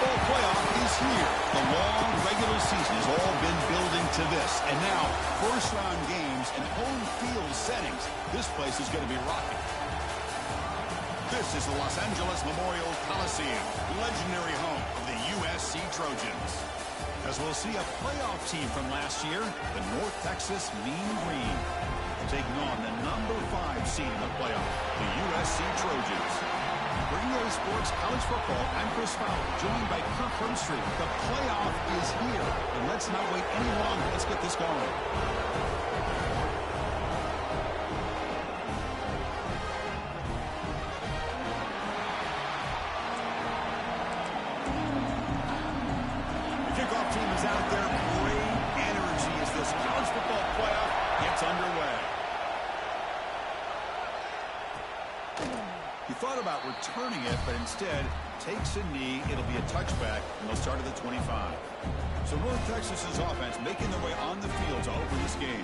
football playoff is here. The long regular season has all been building to this. And now, first-round games and home field settings. This place is going to be rocking. This is the Los Angeles Memorial Coliseum, legendary home of the USC Trojans. As we'll see a playoff team from last year, the North Texas Mean Green, taking on the number 5 seed in the playoff, the USC Trojans. For EA Sports College Football, I'm Chris Fowler, joined by Kirk Herbstreit. The playoff is here, and let's not wait any longer. Let's get this going. Kickoff team is out there. Great energy as this college football playoff gets underway. He thought about returning it, but instead takes a knee. It'll be a touchback, and they'll start at the 25. So North Texas's offense making their way on the field to open this game.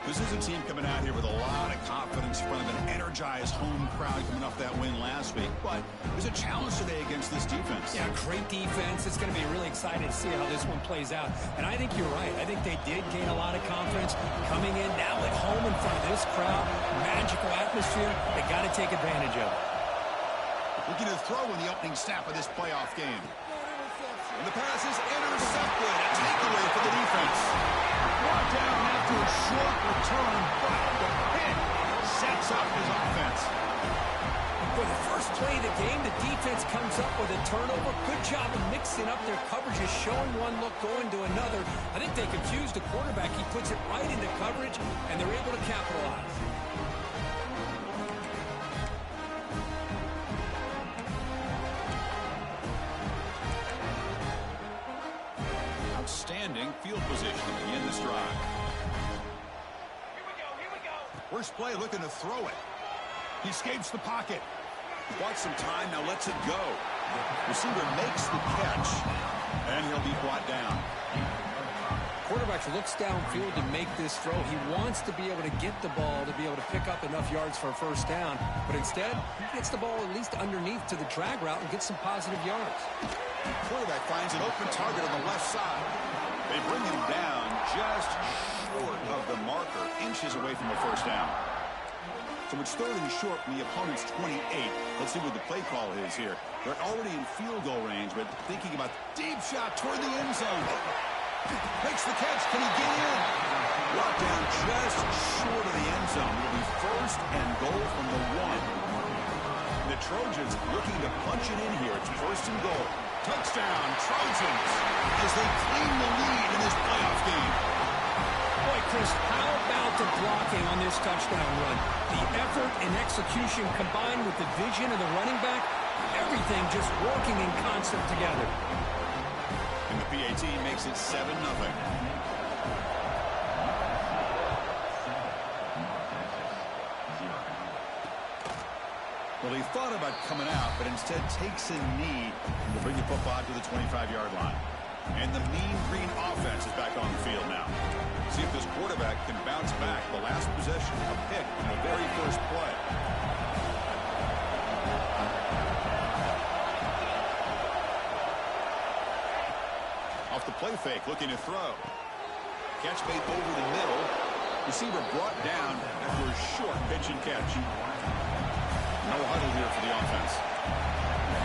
This is a team coming out here with a lot of confidence in front of an energized home crowd coming off that win last week. But there's a challenge today against this defense. Yeah, great defense. It's going to be really exciting to see how this one plays out. And I think you're right. I think they did gain a lot of confidence coming in now at home in front of this crowd. Magical atmosphere. They got to take advantage of it. Looking to throw in the opening snap of this playoff game. And the pass is intercepted. A takeaway for the defense. Brought down after a short return, but the pick sets up his offense. For the first play of the game, the defense comes up with a turnover. Good job of mixing up their coverages, showing one look, going to another. I think they confused the quarterback. He puts it right into coverage, and they're able to capitalize. Outstanding field position to begin this drive. Here we go. First play looking to throw it. He escapes the pocket. Bought some time, now lets it go. Receiver makes the catch, and he'll be brought down. Quarterback looks downfield to make this throw. He wants to be able to get the ball to be able to pick up enough yards for a first down, but instead, he gets the ball at least underneath to the drag route and gets some positive yards. Quarterback finds an open target on the left side. They bring him down just short of the marker, inches away from the first down. So it's third and short from the opponent's 28. Let's see what the play call is here. They're already in field goal range, but thinking about deep shot toward the end zone. Makes the catch. Can he get in? Brought down just short of the end zone. It'll be first and goal from the 1. The Trojans looking to punch it in here. It's first and goal. Touchdown, Trojans, as they claim the lead in this playoff game. Boy, Chris, how about the blocking on this touchdown run? The effort and execution combined with the vision of the running back, everything just working in concert together. And the PAT makes it 7-0. Well, he thought about coming out, but instead takes a knee to bring the football to the 25-yard line. And the Mean Green offense is back on the field now. See if this quarterback can bounce back. The last possession, a pick in the very first play. Off the play fake, looking to throw. Catch made over the middle. Receiver brought down after a short pitch and catch. No huddle here for the offense.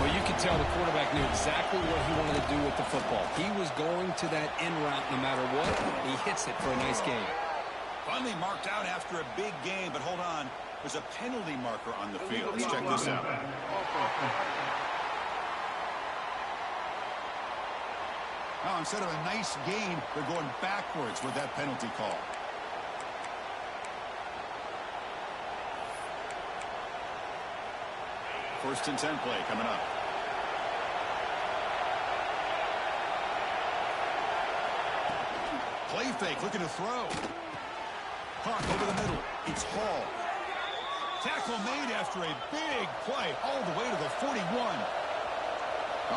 Well, you could tell the quarterback knew exactly what he wanted to do with the football. He was going to that in route no matter what. He hits it for a nice gain. Finally marked out after a big game, but hold on. There's a penalty marker on the field. Let's check this out. Now, instead of a nice gain, they're going backwards with that penalty call. First and 10 play coming up. Play fake, looking to throw. Hawk over the middle. It's Hall. Tackle made after a big play all the way to the 41.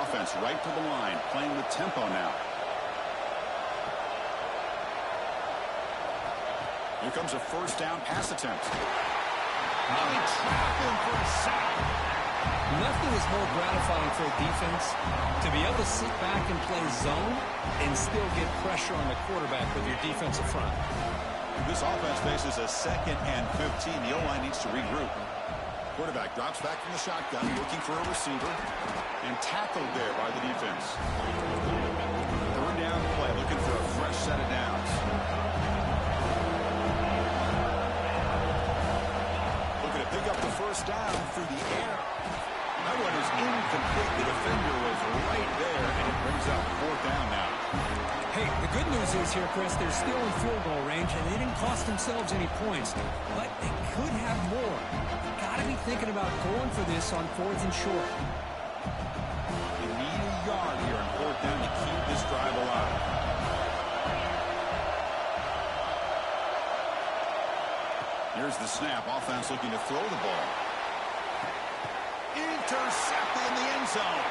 Offense right to the line, playing with tempo now. Here comes a first down pass attempt. Now they trap him for a sack. Nothing is more gratifying for a defense to be able to sit back and play zone and still get pressure on the quarterback with your defensive front. This offense faces a 2nd and 15. The O-line needs to regroup. Quarterback drops back from the shotgun, looking for a receiver, and tackled there by the defense. 3rd down play, looking for a fresh set of downs. Looking to pick up the 1st down through the air. That one is incomplete. The defender was right there, and it brings up 4th down now. Hey, the good news is here, Chris, they're still in field goal range, and they didn't cost themselves any points. But they could have more. Got to be thinking about going for this on 4th and short. You need a yard here on 4th down to keep this drive alive. Here's the snap. Offense looking to throw the ball. Intercepted in the end zone.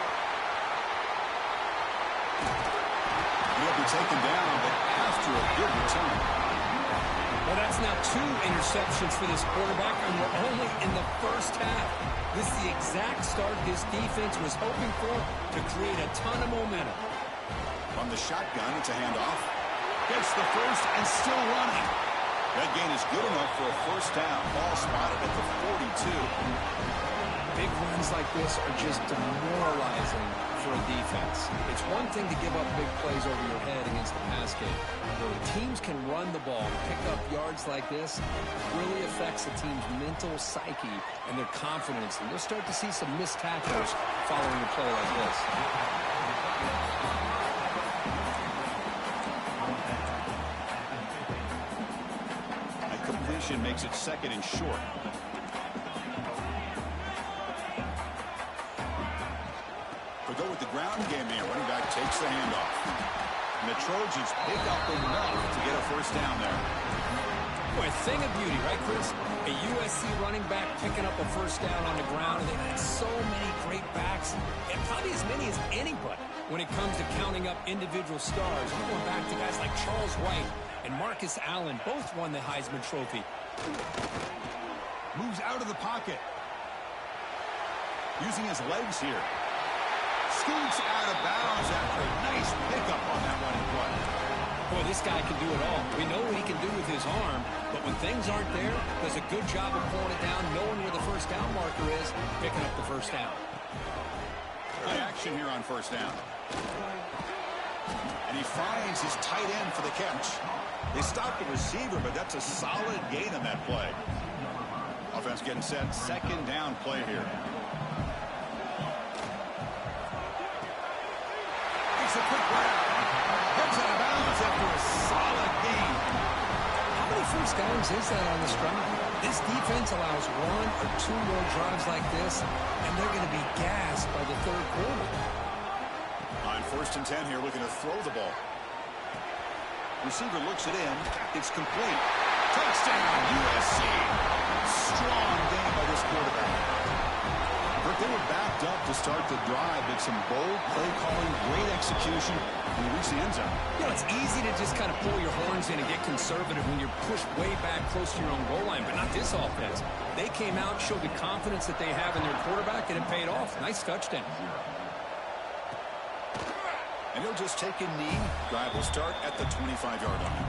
He'll be taken down, but after a good return. Well, that's now 2 interceptions for this quarterback, and we're only in the 1st half. This is the exact start this defense was hoping for to create a ton of momentum. From the shotgun, it's a handoff. Gets the 1st and still running. That gain is good enough for a 1st down. Ball spotted at the 42. Big runs like this are just demoralizing for a defense. It's one thing to give up big plays over your head against the pass game. But when teams can run the ball and pick up yards like this, it really affects the team's mental psyche and their confidence. And you'll start to see some missed tackles following a play like this. A completion makes it 2nd and short. We'll go with the ground game here. Running back takes the handoff. And the Trojans pick up enough to get a 1st down there. Boy, a thing of beauty, right, Chris? A USC running back picking up a 1st down on the ground, and they've got so many great backs, and probably as many as anybody when it comes to counting up individual stars. We're going back to guys like Charles Wright and Marcus Allen. Both won the Heisman Trophy. Moves out of the pocket. Using his legs here. Scoots out of bounds after a nice pickup on that running play. Boy, this guy can do it all. We know what he can do with his arm, but when things aren't there, does a good job of pulling it down, knowing where the 1st down marker is, picking up the 1st down. Good action here on 1st down. And he finds his tight end for the catch. They stopped the receiver, but that's a solid gain on that play. Offense getting set. 2nd down play here. It's a quick grab. Heads out of bounds after a solid gain. How many 1st downs is that on this drive? This defense allows 1 or 2 more drives like this, and they're going to be gassed by the 3rd quarter. On 1st and 10 here, looking to throw the ball. Receiver looks it in. It's complete. Touchdown, USC. Strong game by this quarterback. But they were backed up to start the drive, but some bold play calling, great execution, and reach the end zone. You know, it's easy to just kind of pull your horns in and get conservative when you're pushed way back close to your own goal line, but not this offense. They came out, showed the confidence that they have in their quarterback, and it paid off. Nice touchdown. And he'll just take a knee. Drive will start at the 25-yard line.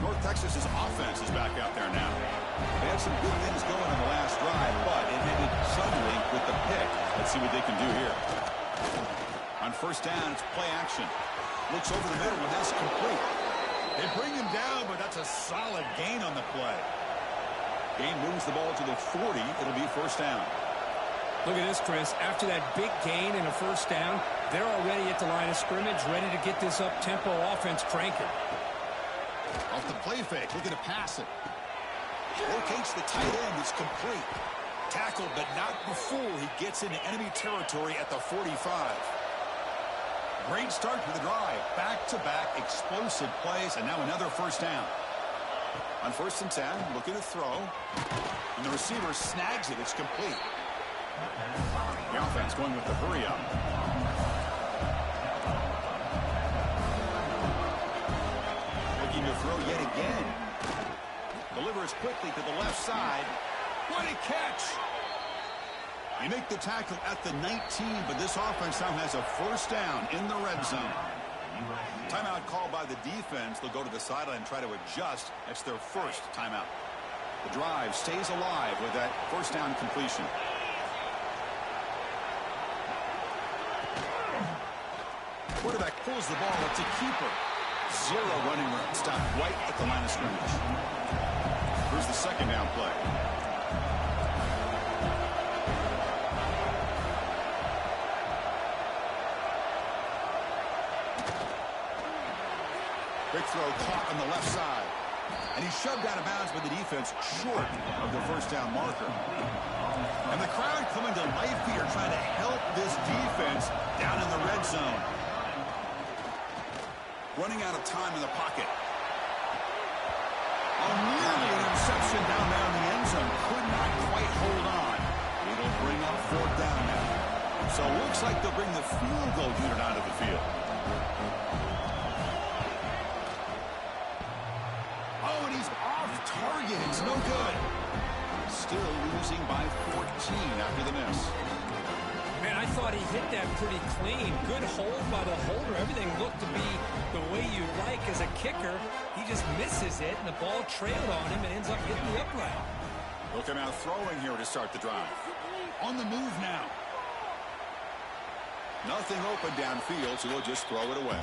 North Texas's offense is back out there now. They had some good things going on the last drive, but it ended suddenly with the pick. Let's see what they can do here. On 1st down, it's play action. Looks over the middle, and that's complete. They bring him down, but that's a solid gain on the play. Gain moves the ball to the 40. It'll be 1st down. Look at this, Chris. After that big gain and a 1st down, they're already at the line of scrimmage, ready to get this up-tempo offense cranking. Off the play fake, looking to pass it. Locates the tight end. It's complete. Tackled, but not before he gets into enemy territory at the 45. Great start to the drive. Back-to-back explosive plays, and now another 1st down. On 1st and 10, looking to throw. And the receiver snags it. It's complete. The offense going with the hurry-up. Looking to throw yet again. Delivers quickly to the left side. What a catch! They make the tackle at the 19, but this offense now has a first down in the red zone. Timeout called by the defense. They'll go to the sideline and try to adjust. That's their first timeout. The drive stays alive with that first down completion. Quarterback pulls the ball. It's a keeper. Zero running room. Stopped right at the line of scrimmage. Here's the second down play. Big throw caught on the left side. And he's shoved out of bounds by the defense short of the first down marker. And the crowd coming to life here trying to help this defense down in the red zone. Running out of time in the pocket. Oh, nearly an interception down there in the end zone. Could not quite hold on. It'll bring up fourth down now. So it looks like they'll bring the field goal unit onto the field. Oh, and he's off target. It's no good. Still losing by 14 after the miss. Man, I thought he hit that pretty clean. Good hold by the holder. Everything looked to be the way you like as a kicker. He just misses it, and the ball trailed on him and ends up hitting the upright. Looking out throwing here to start the drive. On the move now. Nothing open downfield, so they'll just throw it away.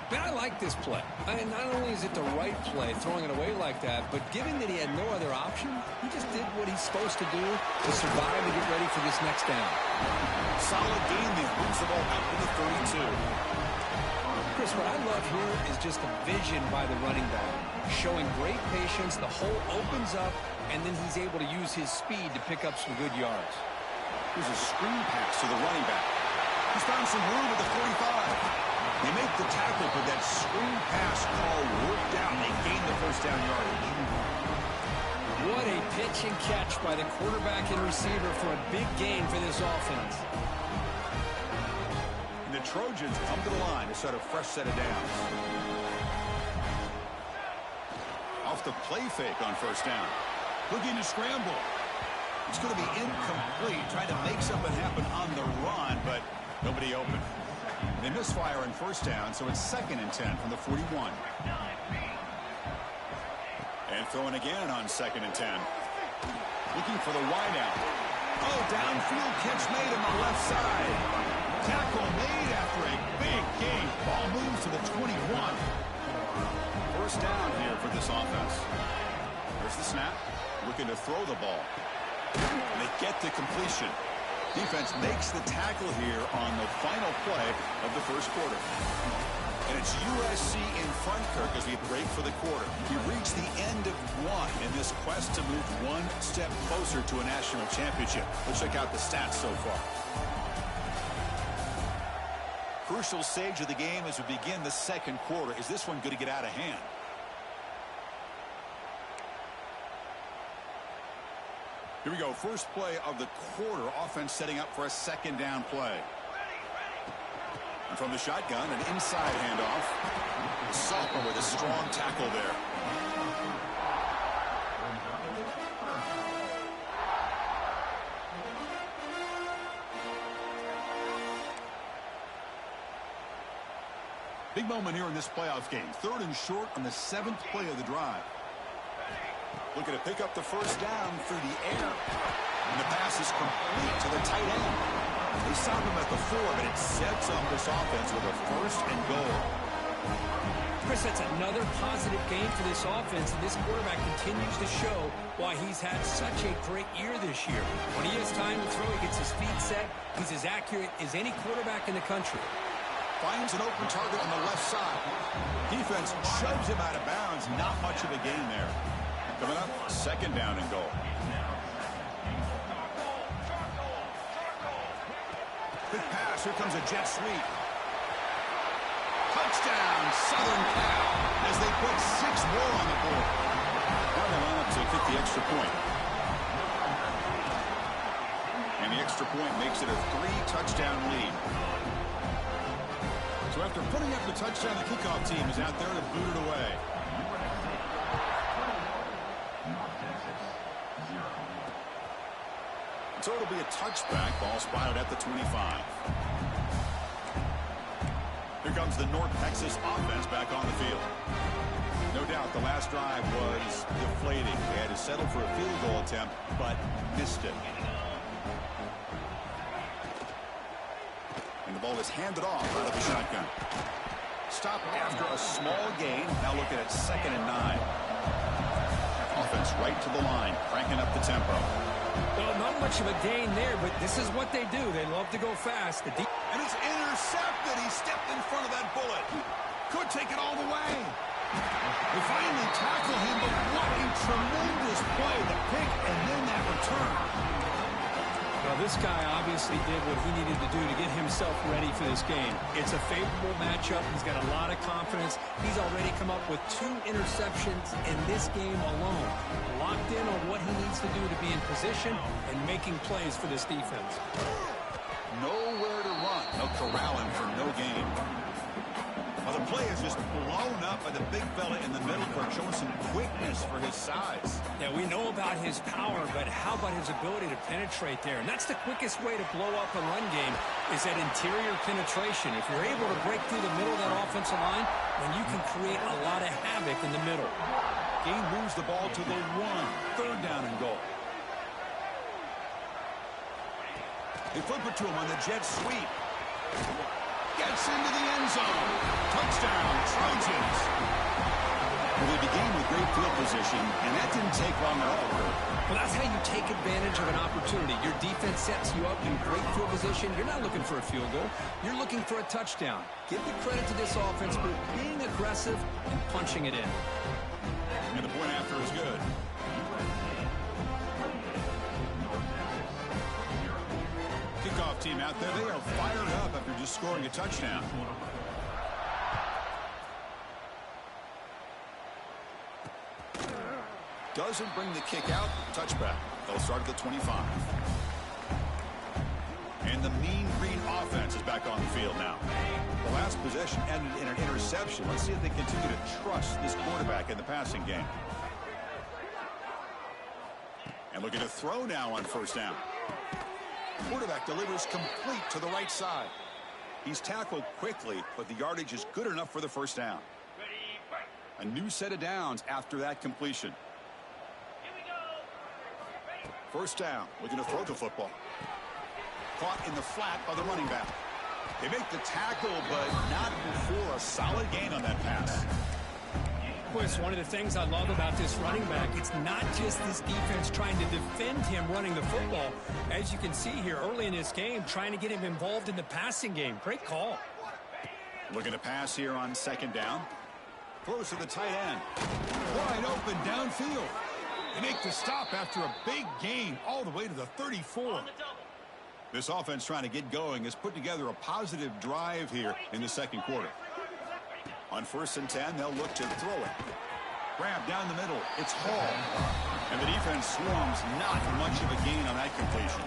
Man, I like this play. And not only is it the right play, throwing it away like that, but given that he had no other option, he just did what he's supposed to do to survive and get ready for this next down. Solid game there. Moves the ball out to the 32. Chris, what I love here is just the vision by the running back. Showing great patience, the hole opens up, and then he's able to use his speed to pick up some good yards. Here's a screen pass to the running back. He's found some room at the 45. They make the tackle, but that screen pass call worked out. They gain the first down yardage. What a pitch and catch by the quarterback and receiver for a big gain for this offense. And the Trojans come to the line to start a fresh set of downs. Off the play fake on first down. Looking to scramble. It's going to be incomplete. Trying to make something happen on the run, but nobody open. They misfire on first down, so it's 2nd and 10 from the 41. And throwing again on 2nd and 10. Looking for the wideout. Oh, downfield catch made on the left side. Tackle made after a big gain. Ball moves to the 21. First down here for this offense. There's the snap. Looking to throw the ball. And they get the completion. Defense makes the tackle here on the final play of the first quarter. And it's USC in front, Kirk, as we break for the quarter. We reach the end of one in this quest to move one step closer to a national championship. Let's check out the stats so far. Crucial stage of the game as we begin the second quarter. Is this one going to get out of hand? Here we go. First play of the quarter. Offense setting up for a second down play. And from the shotgun, an inside handoff. The sophomore with a strong tackle there. Big moment here in this playoff game. 3rd and short on the 7th play of the drive. Looking to pick up the first down through the air. And the pass is complete to the tight end. They stop him at the 4, but it sets up this offense with a 1st and goal. Chris, that's another positive game for this offense, and this quarterback continues to show why he's had such a great year this year. When he has time to throw, he gets his feet set. He's as accurate as any quarterback in the country. Finds an open target on the left side. Defense shoves him out of bounds. Not much of a gain there. Coming up, 2nd down and goal. Quick pass. Here comes a jet sweep. Touchdown, Southern Cal, as they put 6 more on the board. Now they line up to kick the extra point. And the extra point makes it a 3-touchdown lead. So after putting up the touchdown, the kickoff team is out there to boot it away. So it'll be touchback. Ball spotted at the 25. Here comes the North Texas offense back on the field. No doubt the last drive was deflating. They had to settle for a field goal attempt, but missed it. And the ball is handed off out of the shotgun. Stop after a small gain. Now looking at 2nd and 9. Offense right to the line, cranking up the tempo. Well, not much of a gain there, but this is what they do. They love to go fast. And it's intercepted. He stepped in front of that bullet. Could take it all the way. They finally tackle him, but what a tremendous play. The pick and then that return. Well, this guy obviously did what he needed to do to get himself ready for this game. It's a favorable matchup. He's got a lot of confidence. He's already come up with 2 interceptions in this game alone. Locked in on what he needs to do to be in position and making plays for this defense. Nowhere to run. They'll corral him for no gain. Well, the play is just blown up by the big fella in the middle, showing some quickness for his size. Yeah, we know about his power, but how about his ability to penetrate there? And that's the quickest way to blow up a run game is that interior penetration. If you're able to break through the middle of that offensive line, then you can create a lot of havoc in the middle. Gain moves the ball to the 1. 3rd down and goal. They flip it to him on the jet sweep. Gets into the end zone. Touchdown, Trojans. Well, they began with great field position, and that didn't take long at all, Kurt. Well, that's how you take advantage of an opportunity. Your defense sets you up in great field position. You're not looking for a field goal. You're looking for a touchdown. Give the credit to this offense for being aggressive and punching it in. And the point after is good. Kickoff team out there, they are fired up after just scoring a touchdown. Doesn't bring the kick out, touchback. They'll start at the 25. And the Mean Green offense is back on the field now. The last possession ended in an interception. Let's see if they continue to trust this quarterback in the passing game. And looking to throw now on 1st down. Quarterback delivers complete to the right side. He's tackled quickly, but the yardage is good enough for the 1st down. A new set of downs after that completion. 1st down, looking to throw the football. Caught in the flat by the running back. They make the tackle, but not before a solid gain on that pass. Boy, it's one of the things I love about this running back. It's not just this defense trying to defend him running the football. As you can see here early in this game, trying to get him involved in the passing game. Great call. Looking to pass here on 2nd down. Throws to the tight end. Wide open downfield. They make the stop after a big gain all the way to the 34. This offense trying to get going has put together a positive drive here in the 2nd quarter. On 1st and 10, they'll look to throw it. Grab down the middle. It's Hall. And the defense swarms. Not much of a gain on that completion.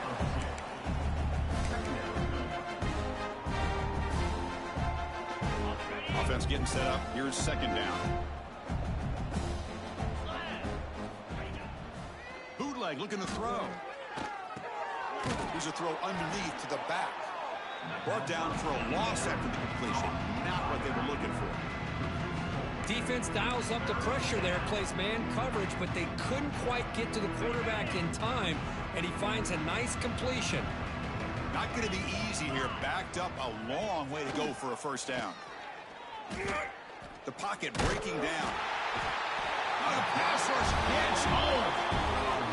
Offense getting set up. Here's 2nd down. Bootleg looking to throw. Here's a throw underneath to the back. Brought down for a loss after the completion. Not what they were looking for. Defense dials up the pressure there, plays man coverage, but they couldn't quite get to the quarterback in time, and he finds a nice completion. Not going to be easy here. Backed up a long way to go for a 1st down. The pocket breaking down. On a pass rush, gets home.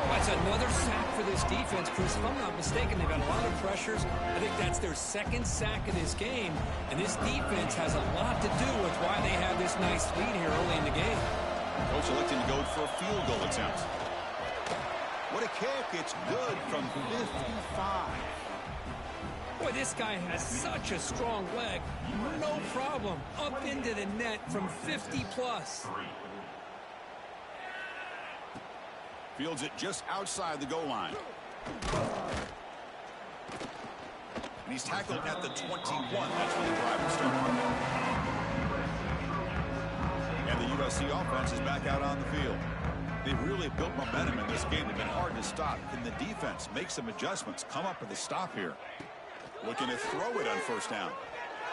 That's another sack for this defense, Chris. If I'm not mistaken, they've had a lot of pressures. I think that's their 2nd sack of this game. And this defense has a lot to do with why they have this nice lead here early in the game. Coach electing to go for a field goal attempt. What a kick. It's good from 55. Boy, this guy has such a strong leg. No problem. Up into the net from 50+. Fields it just outside the goal line. And he's tackled at the 21. That's where the drive will start. And the USC offense is back out on the field. They really built momentum in this game. They've been hard to stop. Can the defense make some adjustments, come up with a stop here? Looking to throw it on first down.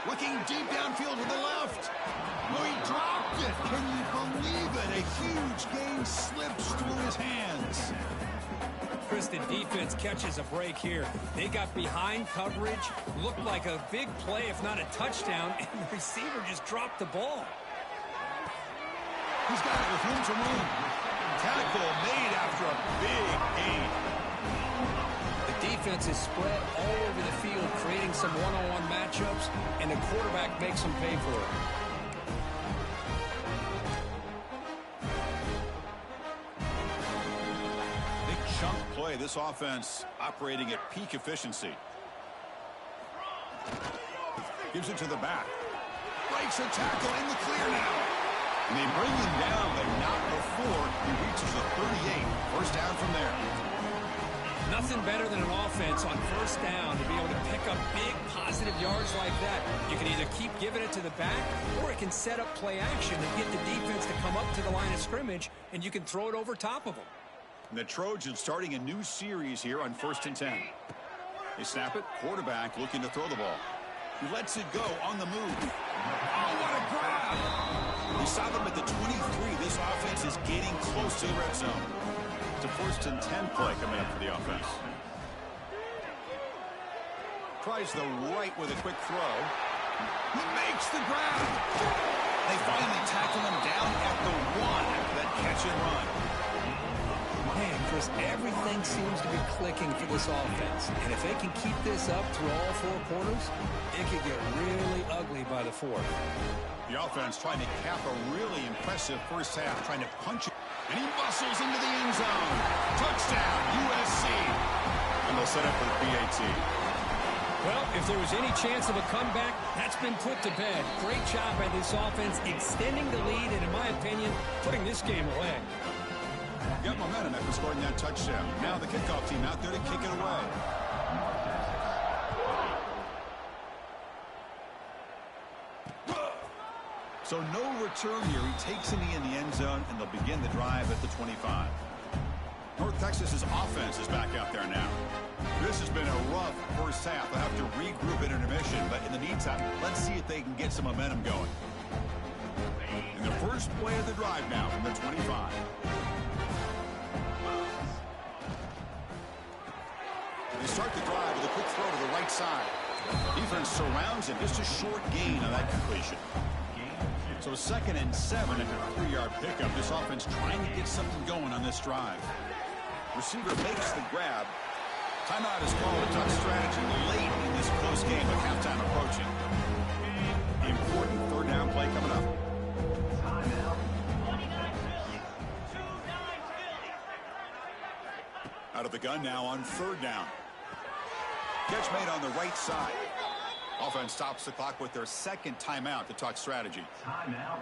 Looking deep downfield to the left. Oh, he dropped it. Can you believe it? A huge gain slips through his hands. Chris, the defense catches a break here. They got behind coverage, looked like a big play, if not a touchdown, and the receiver just dropped the ball. He's got it with room to run. Tackle made after a big gain. The defense is spread all over the field, creating some one-on-one matchups, and the quarterback makes them pay for it. Big chunk play. This offense operating at peak efficiency. Gives it to the back. Breaks a tackle in the clear now. And they bring him down, but not before he reaches the 38. First down from there. Nothing better than an offense on first down to be able to pick up big positive yards like that. You can either keep giving it to the back, or it can set up play action and get the defense to come up to the line of scrimmage, and you can throw it over top of them. And the Trojans starting a new series here on 1st and 10. They snap it. Quarterback looking to throw the ball. He lets it go on the move. Oh, what a grab! He saw them at the 23. This offense is getting close to the red zone. It's a 1st and 10 play coming up for the offense. Tries the right with a quick throw. He makes the grab. They finally tackle him down at the 1 after that catch and run. Man, Chris, everything seems to be clicking for this offense. And if they can keep this up through all 4 quarters, it could get really ugly by the 4th. The offense trying to cap a really impressive first half, trying to punch it. And he bustles into the end zone. Touchdown, USC. And they'll set up for the PAT. Well, if there was any chance of a comeback, that's been put to bed. Great job by this offense extending the lead and, in my opinion, putting this game away. Got momentum after scoring that touchdown. Now the kickoff team out there to kick it away. So no return here. He takes it in the end zone, and they'll begin the drive at the 25. North Texas's offense is back out there now. This has been a rough first half. They'll have to regroup at intermission, but in the meantime, let's see if they can get some momentum going. In the first play of the drive now from the 25. They start the drive with a quick throw to the right side. Defense surrounds him. Just a short gain on that completion. So 2nd and 7 after a 3-yard pickup. This offense trying to get something going on this drive. Receiver makes the grab. Timeout is called. A tough strategy late in this close game with halftime approaching. The important 3rd down play coming up. Out of the gun now on 3rd down. Catch made on the right side. Offense stops the clock with their 2nd timeout to talk strategy.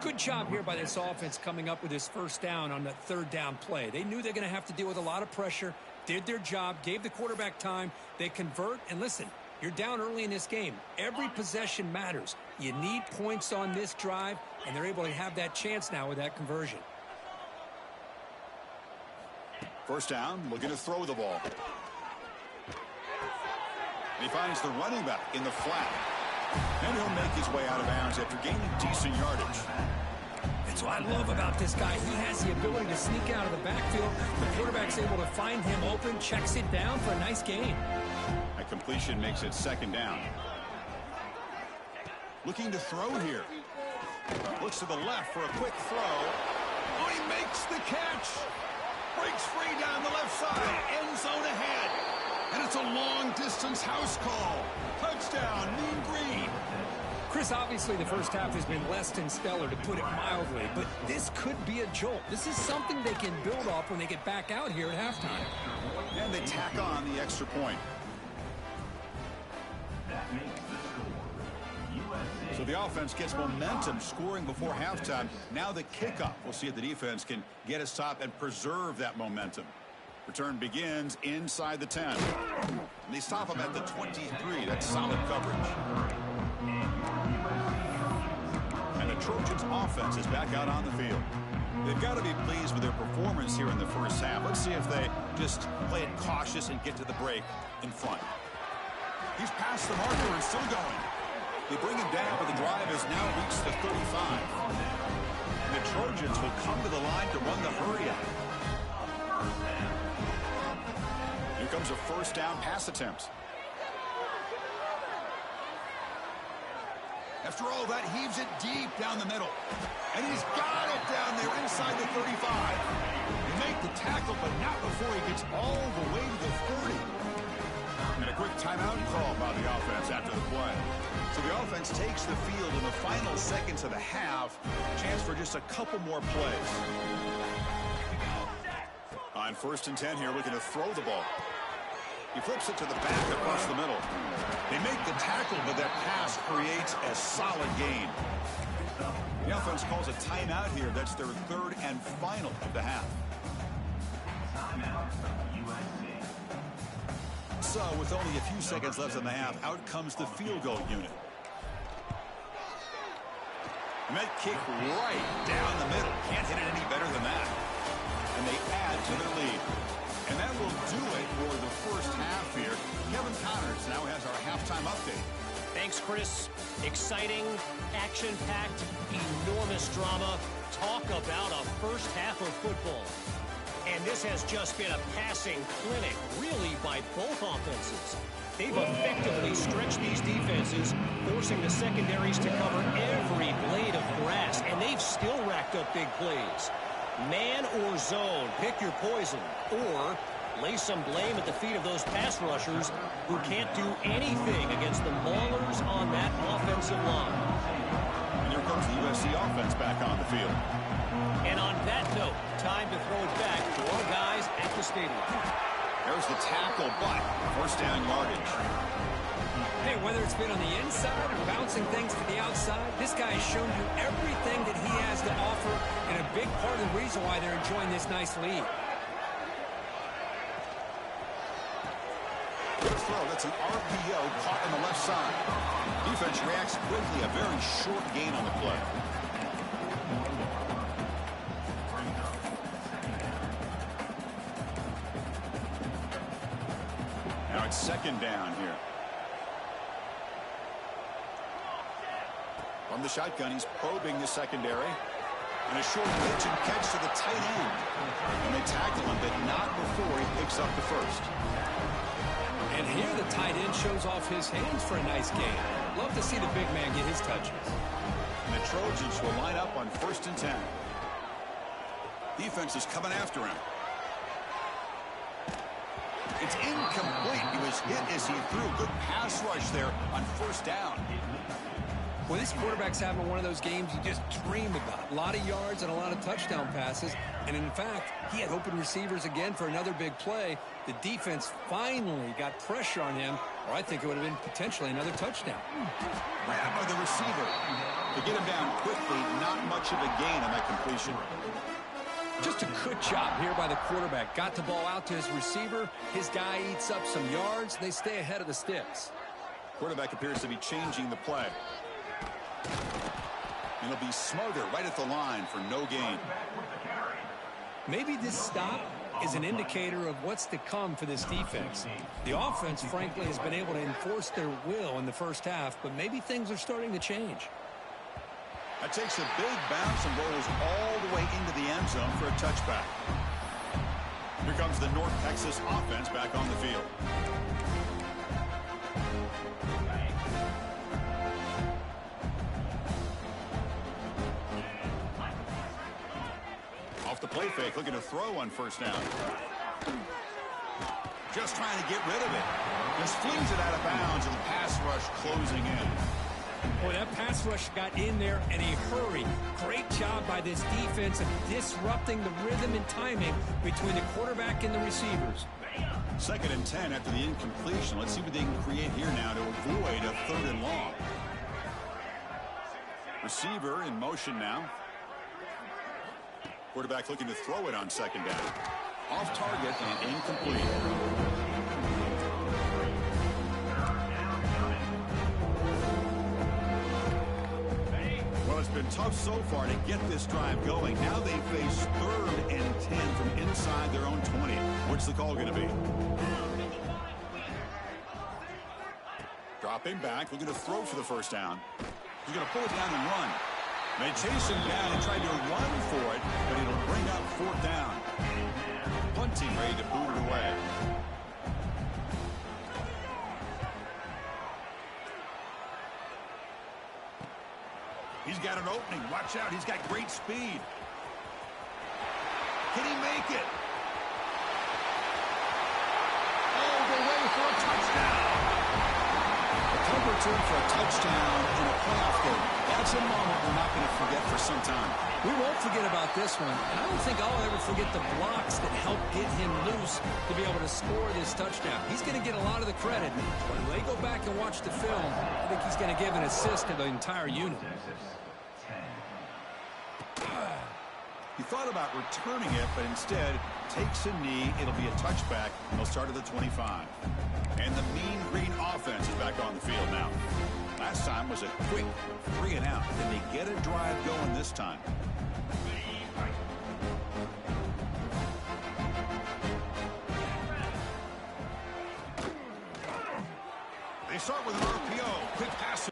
Good job here by this offense coming up with this first down on the 3rd down play. They knew they're going to have to deal with a lot of pressure, did their job, gave the quarterback time. They convert, and listen, you're down early in this game. Every possession matters. You need points on this drive, and they're able to have that chance now with that conversion. First down, looking to throw the ball. He finds the running back in the flat. And he'll make his way out of bounds after gaining decent yardage. That's what I love about this guy. He has the ability to sneak out of the backfield. The quarterback's able to find him open, checks it down for a nice gain. That completion makes it 2nd down. Looking to throw here. Looks to the left for a quick throw. Oh, he makes the catch. Breaks free down the left side. End zone ahead. And it's a long-distance house call. Touchdown, Mean Green. Chris, obviously the first half has been less than stellar, to put it mildly, but this could be a jolt. This is something they can build off when they get back out here at halftime. And they tack on the extra point. So the offense gets momentum, scoring before halftime. Now the kickoff. We'll see if the defense can get a stop and preserve that momentum. Return begins inside the 10. And they stop him at the 23. That's solid coverage. And the Trojans offense is back out on the field. They've got to be pleased with their performance here in the first half. Let's see if they just play it cautious and get to the break in front. He's past the marker and still going. They bring him down, but the drive has now reached the 35. And the Trojans will come to the line to run the hurry up. Here comes a first down pass attempt. After all that, heaves it deep down the middle. And he's got it down there inside the 35. You make the tackle, but not before he gets all the way to the 30. And a quick timeout call by the offense after the play. So the offense takes the field in the final seconds of the half. Chance for just a couple more plays. On 1st and 10 here, looking to throw the ball. He flips it to the back across the middle. They make the tackle, but that pass creates a solid gain. The offense calls a timeout here. That's their 3rd and final of the half. So, with only a few seconds left in the half, out comes the field goal unit. And that kick right down the middle. Can't hit it any better than that. And they add to their lead. And that will do it for the first half here. Kevin Connors now has our halftime update. Thanks, Chris. Exciting, action-packed, enormous drama. Talk about a first half of football. And this has just been a passing clinic, really, by both offenses. They've effectively stretched these defenses, forcing the secondaries to cover every blade of grass, and they've still racked up big plays. Man or zone, pick your poison, or lay some blame at the feet of those pass rushers who can't do anything against the maulers on that offensive line. And here comes the USC offense back on the field. And on that note, time to throw it back to our guys at the stadium. There's the tackle, but first down yardage. Hey, whether it's been on the inside or bouncing things to the outside, this guy has shown you everything that he has to offer, and a big part of the reason why they're enjoying this nice lead. Good throw. That's an RPO caught on the left side. Defense reacts quickly. A very short gain on the play. Now it's 2nd down here. From the shotgun, he's probing the secondary. And a short pitch and catch to the tight end. And they tackle him, but not before he picks up the first. And here the tight end shows off his hands for a nice gain. Love to see the big man get his touches. And the Trojans will line up on 1st and 10. Defense is coming after him. It's incomplete. He was hit as he threw. Good pass rush there on 1st down. Well, this quarterback's having one of those games you just dream about. A lot of yards and a lot of touchdown passes. And in fact, he had open receivers again for another big play. The defense finally got pressure on him, or I think it would have been potentially another touchdown. Grab by the receiver. To get him down quickly, not much of a gain on that completion. Just a good job here by the quarterback. Got the ball out to his receiver. His guy eats up some yards. They stay ahead of the sticks. Quarterback appears to be changing the play. And it'll be Smoger right at the line for no gain. Maybe this stop is an indicator of what's to come for this defense. The offense, frankly, has been able to enforce their will in the first half, but maybe things are starting to change. That takes a big bounce and rolls all the way into the end zone for a touchback. Here comes the North Texas offense back on the field. Off the play fake, looking to throw on 1st down. Just trying to get rid of it. Just flings it out of bounds, and the pass rush closing in. Boy, that pass rush got in there in a hurry. Great job by this defense of disrupting the rhythm and timing between the quarterback and the receivers. 2nd and 10 after the incompletion. Let's see what they can create here now to avoid a 3rd and long. Receiver in motion now. Quarterback looking to throw it on 2nd down. Off target and incomplete. Well, it's been been tough so far to get this drive going. Now they face 3rd and 10 from inside their own 20. What's the call going to be? Dropping back, looking to throw for the first down. He's going to pull it down and run. They chase him down and tried to run for it, but it'll bring up 4th down. Punting, ready to boot it away. He's got an opening. Watch out. He's got great speed. Can he make it? All the way for a touchdown. A punt return for a touchdown in a playoff game. That's a moment we're not going to forget for some time. We won't forget about this one, and I don't think I'll ever forget the blocks that helped get him loose to be able to score this touchdown. He's going to get a lot of the credit. When they go back and watch the film, I think he's going to give an assist to the entire unit. He thought about returning it, but instead takes a knee. It'll be a touchback. They'll start at the 25. And the Mean Green offense is back on the field now. Last time was a quick 3 and out. Can they get a drive going this time? They start with an RPO. Quick pass.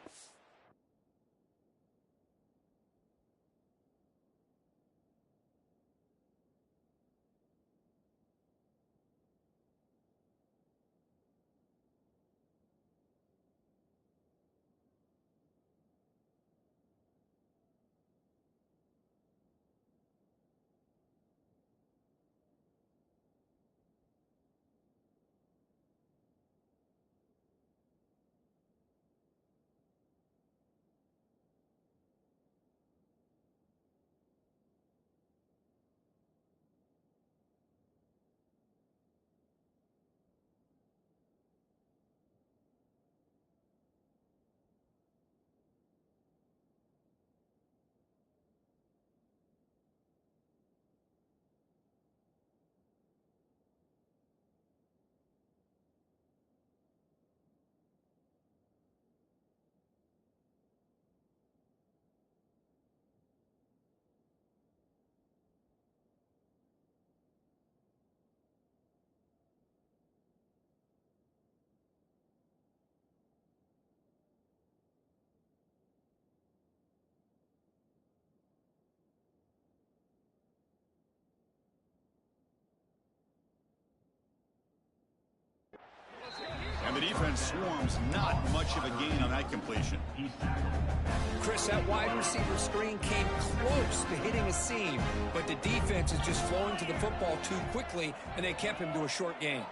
And the defense swarms, not much of a gain on that completion. Chris, that wide receiver screen came close to hitting a seam, but the defense is just flowing to the football too quickly, and they kept him to a short gain.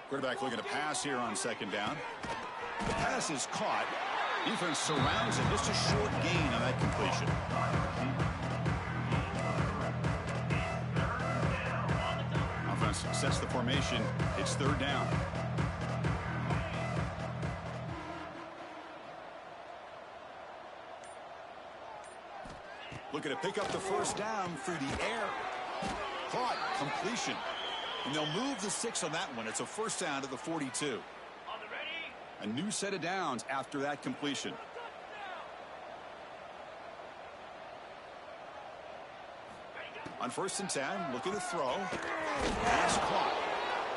Quarterback looking to pass here on 2nd down. The pass is caught. Defense surrounds it. Just a short gain on that completion. Offense sets the formation. It's 3rd down. Looking to pick up the 1st down through the air. Caught. Completion. And they'll move the 6 on that one. It's a 1st down to the 42. A new set of downs after that completion. On 1st and 10, looking to throw. Pass caught.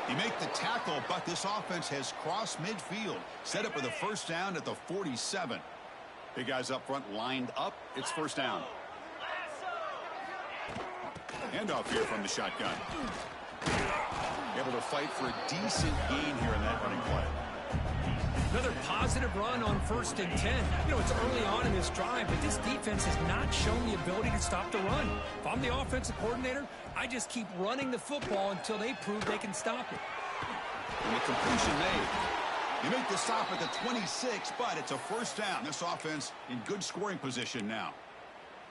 He make the tackle, but this offense has crossed midfield. Set up with a 1st down at the 47. Big guys up front lined up. It's 1st down. Handoff here from the shotgun. Able to fight for a decent gain here in that running play. Another positive run on 1st and 10. You know, it's early on in this drive, but this defense has not shown the ability to stop the run. If I'm the offensive coordinator, I just keep running the football until they prove they can stop it. And the completion made. You make the stop at the 26, but it's a 1st down. This offense in good scoring position now.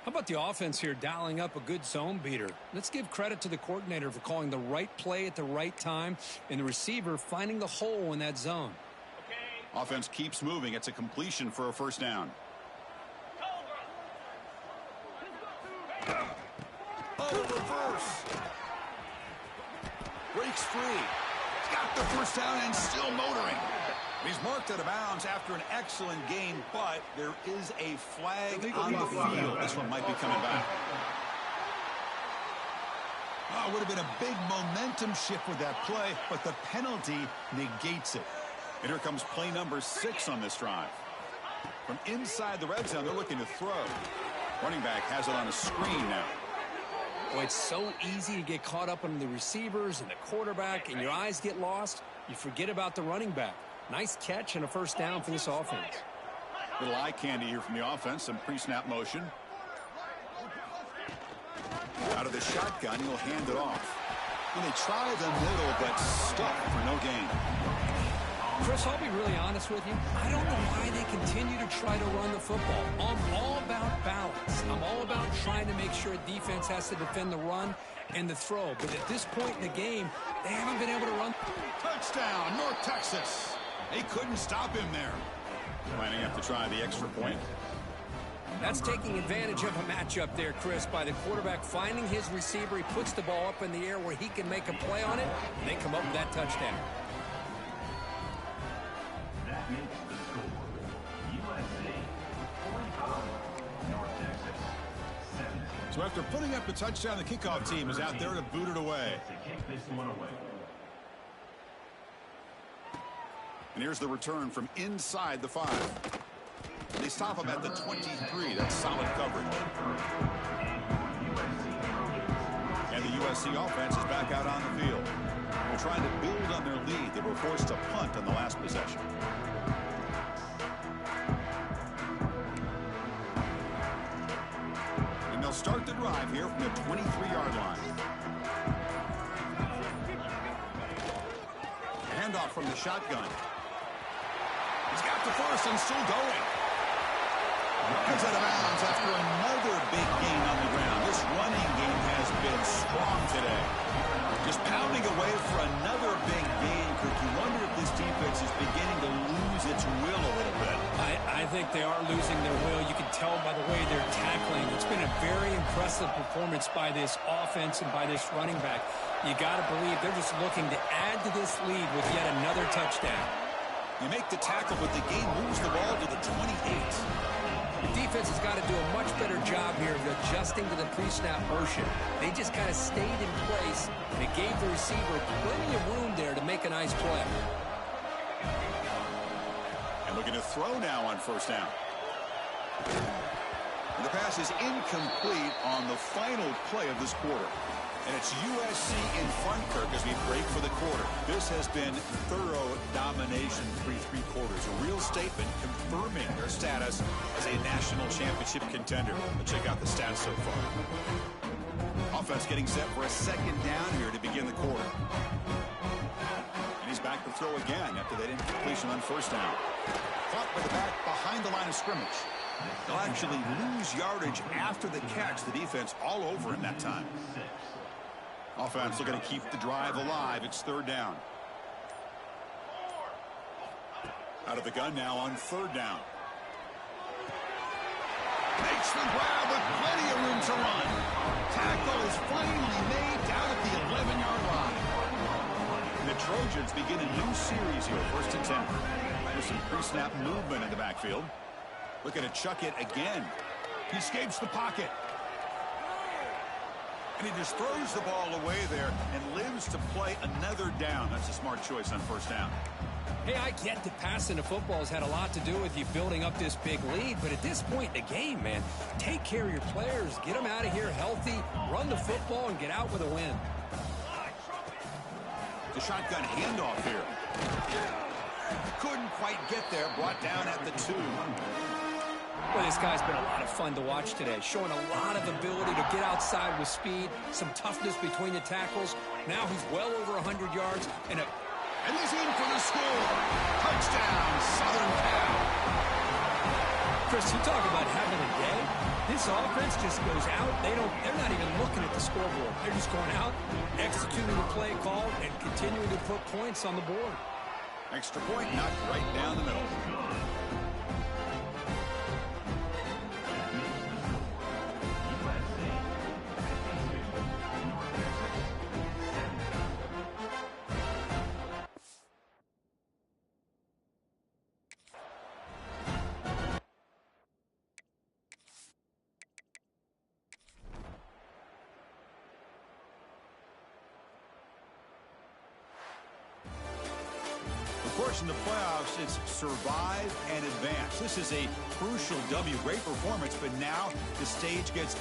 How about the offense here dialing up a good zone beater? Let's give credit to the coordinator for calling the right play at the right time and the receiver finding the hole in that zone. Offense keeps moving. It's a completion for a 1st down. Oh, reverse. Breaks free. Got the 1st down and still motoring. He's marked out of bounds after an excellent game, but there is a flag on the field. This one might be coming back. Oh, would have been a big momentum shift with that play, but the penalty negates it. And here comes play number 6 on this drive. From inside the red zone, they're looking to throw. Running back has it on a screen now. Boy, it's so easy to get caught up on the receivers and the quarterback, and your eyes get lost. You forget about the running back. Nice catch and a first down for this offense. Little eye candy here from the offense. Some pre-snap motion. Out of the shotgun, he'll hand it off. And they try the middle, but stuck for no gain. Chris, I'll be really honest with you. I don't know why they continue to try to run the football. I'm all about balance. I'm all about trying to make sure defense has to defend the run and the throw. But at this point in the game, they haven't been able to run. Touchdown, North Texas. They couldn't stop him there. Lining up to try the extra point. That's taking advantage of a matchup there, Chris, by the quarterback finding his receiver. He puts the ball up in the air where he can make a play on it, and they come up with that touchdown. That makes the score. USC 45, North Texas 17. So after putting up the touchdown, the kickoff team is out there to boot it away. To kick this one away. And here's the return from inside the 5. They stop him at the 23. That's solid coverage. And the USC offense is back out on the field. They're trying to build on their lead. They were forced to punt on the last possession. And they'll start the drive here from the 23-yard line. Handoff from the shotgun. He's got the first and still going. Comes out of bounds after another big gain on the ground. This running game has been strong today. Just pounding away for another big gain. Kirk, you wonder if this defense is beginning to lose its will a little bit. I think they are losing their will. You can tell by the way they're tackling. It's been a very impressive performance by this offense and by this running back. You got to believe they're just looking to add to this lead with yet another touchdown. You make the tackle, but the game moves the ball to the 28. The defense has got to do a much better job here of adjusting to the pre-snap motion. They just kind of stayed in place, and it gave the receiver plenty of room there to make a nice play. And looking to throw now on first down. And the pass is incomplete on the final play of this quarter. And it's USC in front, Kirk, as we break for the quarter. This has been thorough domination through 3 quarters. A real statement confirming their status as a national championship contender. Let's check out the stats so far. Offense getting set for a second down here to begin the quarter. And he's back to throw again after that incompletion on first down. Caught by the back behind the line of scrimmage. They'll actually lose yardage after the catch. The defense all over him that time. Offense looking to keep the drive alive. It's third down. Out of the gun now on third down. Makes the grab with plenty of room to run. Tackle is finally made down at the 11-yard line. And the Trojans begin a new series here. First and 10. There's some pre-snap movement in the backfield. Looking to chuck it again. He escapes the pocket. And he just throws the ball away there and lives to play another down. That's a smart choice on first down. Hey, I get that passing the football has had a lot to do with you building up this big lead, but at this point in the game, man, take care of your players, get them out of here healthy, run the football, and get out with a win. The shotgun handoff here. Couldn't quite get there, brought down at the 2. Well, this guy's been a lot of fun to watch today, showing a lot of ability to get outside with speed, some toughness between the tackles. Now he's well over 100 yards, and he's in for the score. Touchdown, Southern Cal. Chris, you talk about having a day. This offense just goes out. They're not even looking at the scoreboard. They're just going out, executing the play call, and continuing to put points on the board. Extra point knocked right down the middle. course, in the playoffs, it's survive and advance. This is a crucial W. Great performance, but now the stage gets